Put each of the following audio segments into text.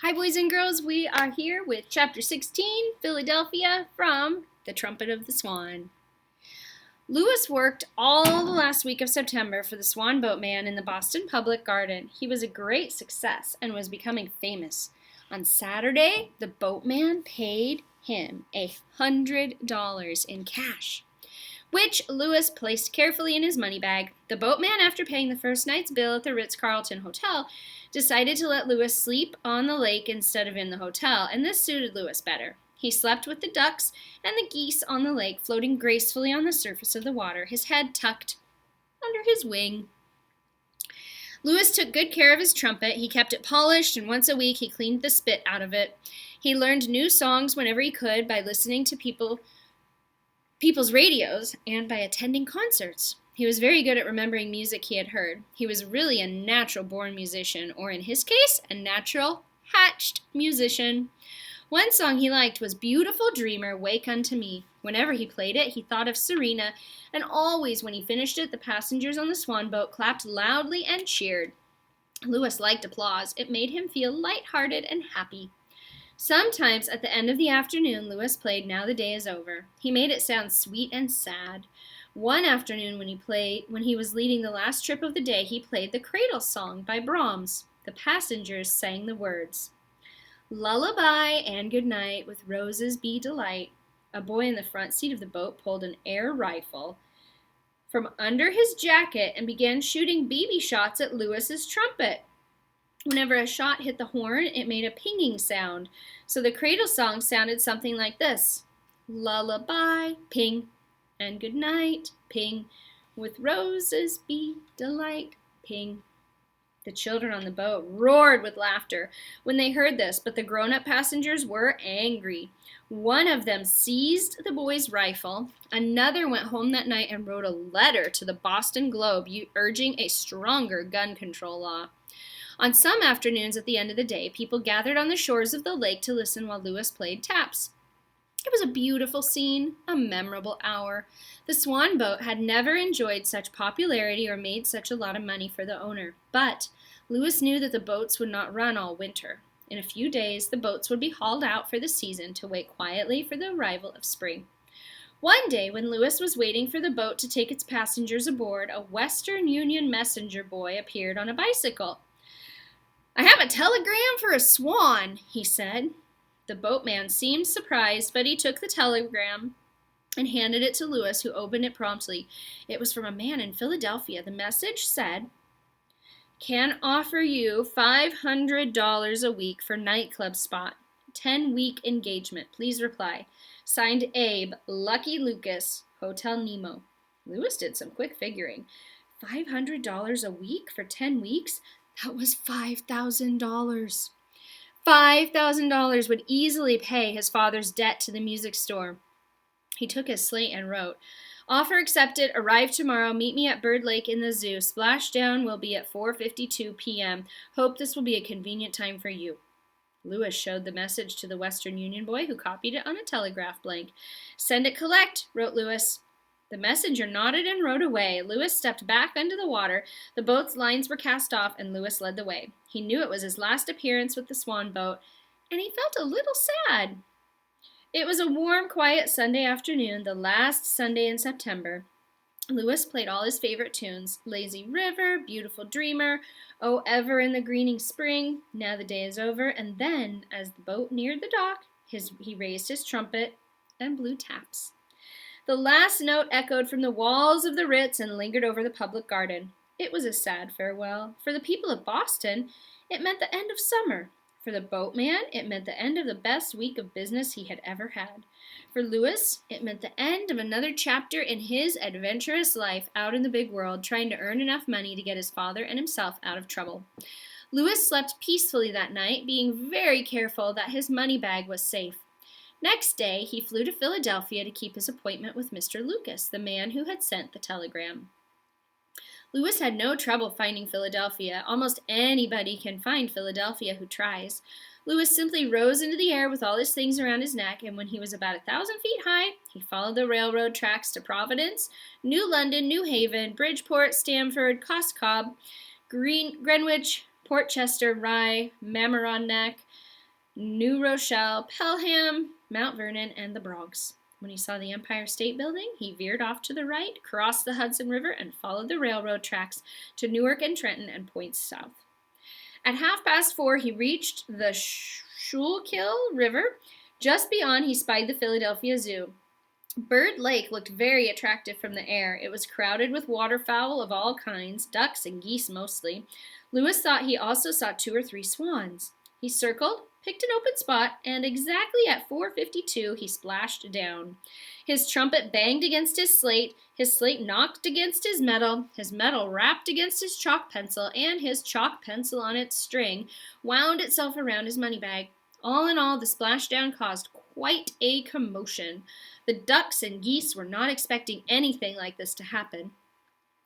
Hi, boys and girls. We are here with Chapter 16, Philadelphia, from The Trumpet of the Swan. Lewis worked all the last week of September for the Swan boatman in the Boston Public Garden. He was a great success and was becoming famous. On Saturday, the boatman paid him $100 in cash, which Lewis placed carefully in his money bag. The boatman, after paying the first night's bill at the Ritz-Carlton Hotel, decided to let Lewis sleep on the lake instead of in the hotel, and this suited Lewis better. He slept with the ducks and the geese on the lake, floating gracefully on the surface of the water, his head tucked under his wing. Lewis took good care of his trumpet. He kept it polished, and once a week he cleaned the spit out of it. He learned new songs whenever he could by listening to people's radios and by attending concerts. He was very good at remembering music he had heard. He was really a natural-born musician, or in his case, a natural-hatched musician. One song he liked was Beautiful Dreamer, Wake Unto Me. Whenever he played it, he thought of Serena, and always when he finished it, the passengers on the Swan boat clapped loudly and cheered. Lewis liked applause. It made him feel light-hearted and happy. Sometimes at the end of the afternoon, Lewis played Now the Day is Over. He made it sound sweet and sad. One afternoon when he was leading the last trip of the day, he played the Cradle Song by Brahms. The passengers sang the words, Lullaby and good night, with roses be delight. A boy in the front seat of the boat pulled an air rifle from under his jacket and began shooting BB shots at Lewis's trumpet. Whenever a shot hit the horn, it made a pinging sound. So the cradle song sounded something like this. Lullaby, ping, and good night, ping. With roses be delight, ping. The children on the boat roared with laughter when they heard this, but the grown-up passengers were angry. One of them seized the boy's rifle. Another went home that night and wrote a letter to the Boston Globe urging a stronger gun control law. On some afternoons at the end of the day, people gathered on the shores of the lake to listen while Lewis played taps. It was a beautiful scene, a memorable hour. The Swan boat had never enjoyed such popularity or made such a lot of money for the owner, but Lewis knew that the boats would not run all winter. In a few days, the boats would be hauled out for the season to wait quietly for the arrival of spring. One day, when Lewis was waiting for the boat to take its passengers aboard, a Western Union messenger boy appeared on a bicycle. I have a telegram for a Swan, he said. The boatman seemed surprised, but he took the telegram and handed it to Lewis, who opened it promptly. It was from a man in Philadelphia. The message said, Can offer you $500 a week for nightclub spot. 10-week engagement. Please reply. Signed Abe, Lucky Lucas, Hotel Nemo. Lewis did some quick figuring. $500 a week for 10 weeks? That was $5,000. $5,000 would easily pay his father's debt to the music store. He took his slate and wrote, Offer accepted. Arrive tomorrow. Meet me at Bird Lake in the zoo. Splashdown will be at 4:52 p.m. Hope this will be a convenient time for you. Lewis showed the message to the Western Union boy, who copied it on a telegraph blank. Send it collect, wrote Lewis. The messenger nodded and rode away. Lewis stepped back under the water. The boat's lines were cast off, and Lewis led the way. He knew it was his last appearance with the Swan boat, and he felt a little sad. It was a warm, quiet Sunday afternoon, the last Sunday in September. Lewis played all his favorite tunes, Lazy River, Beautiful Dreamer, Oh, Ever in the Greening Spring, Now the Day is Over, and then, as the boat neared the dock, he raised his trumpet and blew taps. The last note echoed from the walls of the Ritz and lingered over the public garden. It was a sad farewell. For the people of Boston, it meant the end of summer. For the boatman, it meant the end of the best week of business he had ever had. For Lewis, it meant the end of another chapter in his adventurous life out in the big world, trying to earn enough money to get his father and himself out of trouble. Lewis slept peacefully that night, being very careful that his money bag was safe. Next day, he flew to Philadelphia to keep his appointment with Mr. Lucas, the man who had sent the telegram. Lewis had no trouble finding Philadelphia. Almost anybody can find Philadelphia who tries. Lewis simply rose into the air with all his things around his neck, and when he was about 1,000 feet high, he followed the railroad tracks to Providence, New London, New Haven, Bridgeport, Stamford, Coscob, Greenwich, Port Chester, Rye, Mamaroneck, New Rochelle, Pelham, Mount Vernon, and the Bronx. When he saw the Empire State Building, he veered off to the right, crossed the Hudson River, and followed the railroad tracks to Newark and Trenton and points south. At 4:30, he reached the Schuylkill River. Just beyond, he spied the Philadelphia Zoo. Bird Lake looked very attractive from the air. It was crowded with waterfowl of all kinds, ducks and geese mostly. Lewis thought he also saw 2 or 3 swans. He circled, picked an open spot, and exactly at 4:52 he splashed down. His trumpet banged against his slate knocked against his metal rapped against his chalk pencil, and his chalk pencil on its string wound itself around his money bag. All in all, the splashdown caused quite a commotion. The ducks and geese were not expecting anything like this to happen.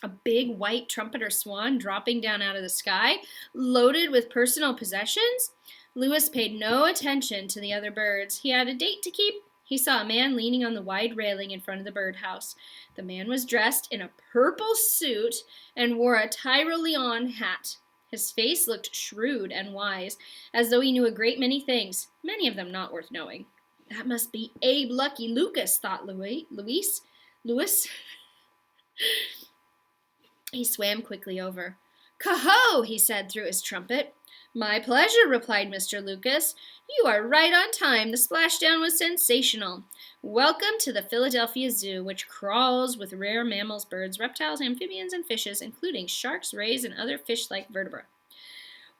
A big white trumpeter swan dropping down out of the sky, loaded with personal possessions? Lewis paid no attention to the other birds. He had a date to keep. He saw a man leaning on the wide railing in front of the birdhouse. The man was dressed in a purple suit and wore a Tyrolean hat. His face looked shrewd and wise, as though he knew a great many things, many of them not worth knowing. That must be Abe Lucky Lucas, thought Lewis. He swam quickly over. "Coho!" he said through his trumpet. "My pleasure," replied Mr. Lucas. "You are right on time. The splashdown was sensational. Welcome to the Philadelphia Zoo, which crawls with rare mammals, birds, reptiles, amphibians, and fishes, including sharks, rays, and other fish-like vertebrae.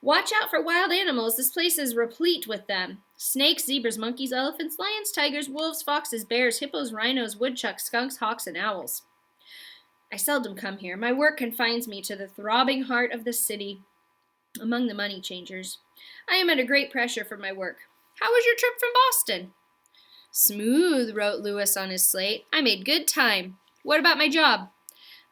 Watch out for wild animals. This place is replete with them. Snakes, zebras, monkeys, elephants, lions, tigers, wolves, foxes, bears, hippos, rhinos, woodchucks, skunks, hawks, and owls. I seldom come here. My work confines me to the throbbing heart of the city, among the money changers. I am under great pressure for my work. How was your trip from Boston?" "Smooth," wrote Lewis on his slate. "I made good time. What about my job?"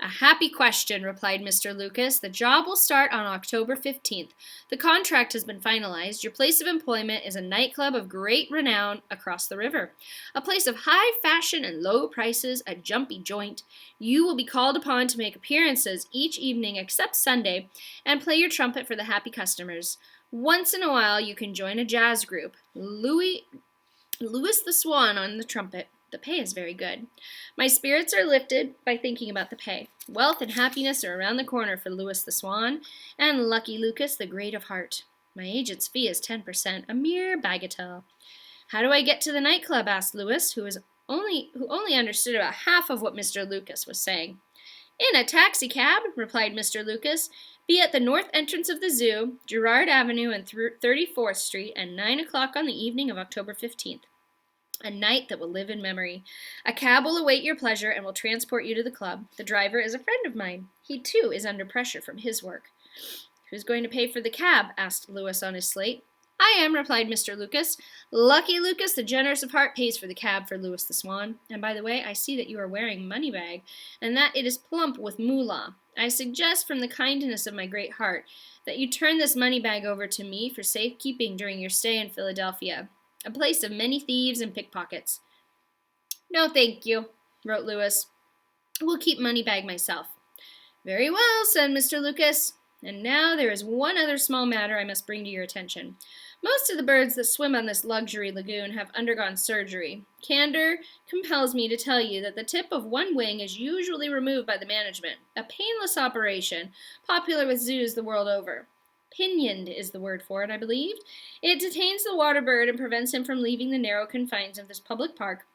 "A happy question," replied Mr. Lucas. "The job will start on October 15th. The contract has been finalized. Your place of employment is a nightclub of great renown across the river. A place of high fashion and low prices, a jumpy joint. You will be called upon to make appearances each evening except Sunday and play your trumpet for the happy customers. Once in a while you can join a jazz group. Louis the Swan on the trumpet. The pay is very good. My spirits are lifted by thinking about the pay. Wealth and happiness are around the corner for Louis the Swan and Lucky Lucas, the great of heart. My agent's fee is 10%, a mere bagatelle." "How do I get to the nightclub?" asked Lewis, who only understood about half of what Mr. Lucas was saying. "In a taxicab," replied Mr. Lucas. "Be at the north entrance of the zoo, Girard Avenue and 34th Street, at 9 o'clock on the evening of October 15th. A night that will live in memory. A cab will await your pleasure and will transport you to the club. The driver is a friend of mine. He, too, is under pressure from his work." "Who's going to pay for the cab?" asked Lewis on his slate. "I am," replied Mr. Lucas. "Lucky Lucas, the generous of heart, pays for the cab for Louis the Swan. And by the way, I see that you are wearing money bag, and that it is plump with moolah. I suggest, from the kindness of my great heart, that you turn this money bag over to me for safekeeping during your stay in Philadelphia, a place of many thieves and pickpockets." "No, thank you," wrote Lewis. "We'll keep money bag myself." "Very well," said Mr. Lucas. "And now there is one other small matter I must bring to your attention. Most of the birds that swim on this luxury lagoon have undergone surgery. Candor compels me to tell you that the tip of one wing is usually removed by the management, a painless operation, popular with zoos the world over. Pinioned is the word for it, I believe. It detains the water bird and prevents him from leaving the narrow confines of this public park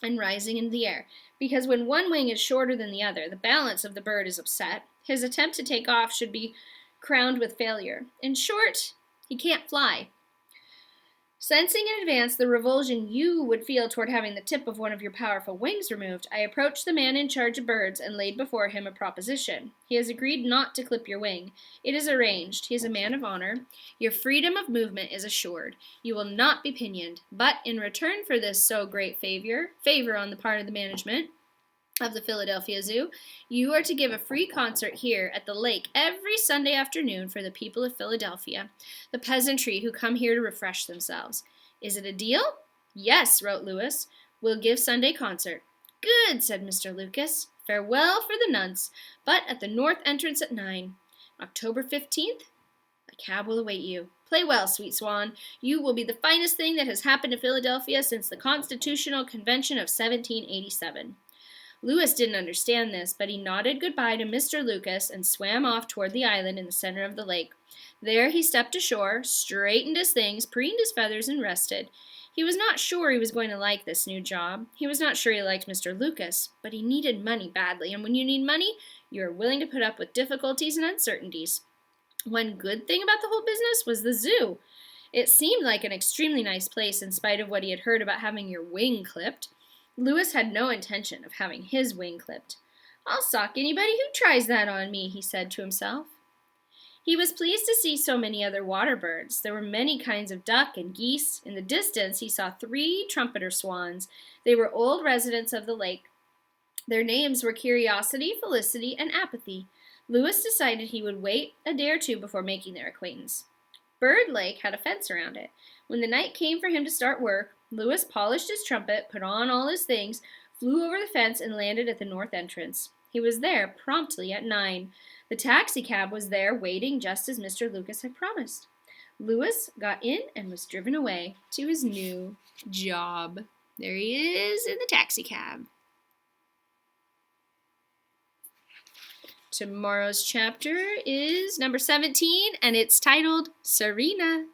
and rising into the air, because when one wing is shorter than the other, the balance of the bird is upset. His attempt to take off should be crowned with failure. In short, he can't fly. Sensing in advance the revulsion you would feel toward having the tip of one of your powerful wings removed, I approached the man in charge of birds and laid before him a proposition. He has agreed not to clip your wing. It is arranged. He is a man of honor. Your freedom of movement is assured. You will not be pinioned. But in return for this so great favor on the part of the management of the Philadelphia Zoo, you are to give a free concert here at the lake every Sunday afternoon for the people of Philadelphia, the peasantry who come here to refresh themselves. Is it a deal?" "Yes," wrote Lewis. "We'll give Sunday concert." "Good," said Mr. Lucas. "Farewell for the nonce, but at the north entrance at 9. October 15th, a cab will await you. Play well, sweet Swan. You will be the finest thing that has happened to Philadelphia since the Constitutional Convention of 1787. Lewis didn't understand this, but he nodded goodbye to Mr. Lucas and swam off toward the island in the center of the lake. There he stepped ashore, straightened his things, preened his feathers, and rested. He was not sure he was going to like this new job. He was not sure he liked Mr. Lucas, but he needed money badly, and when you need money, you are willing to put up with difficulties and uncertainties. One good thing about the whole business was the zoo. It seemed like an extremely nice place in spite of what he had heard about having your wing clipped. Lewis had no intention of having his wing clipped. "I'll sock anybody who tries that on me," he said to himself. He was pleased to see so many other water birds. There were many kinds of duck and geese. In the distance, he saw 3 trumpeter swans. They were old residents of the lake. Their names were Curiosity, Felicity, and Apathy. Lewis decided he would wait a day or two before making their acquaintance. Bird Lake had a fence around it. When the night came for him to start work, Lewis polished his trumpet, put on all his things, flew over the fence, and landed at the north entrance. He was there promptly at 9. The taxicab was there waiting just as Mr. Lucas had promised. Lewis got in and was driven away to his new job. There he is in the taxicab. Tomorrow's chapter is number 17, and it's titled Serena.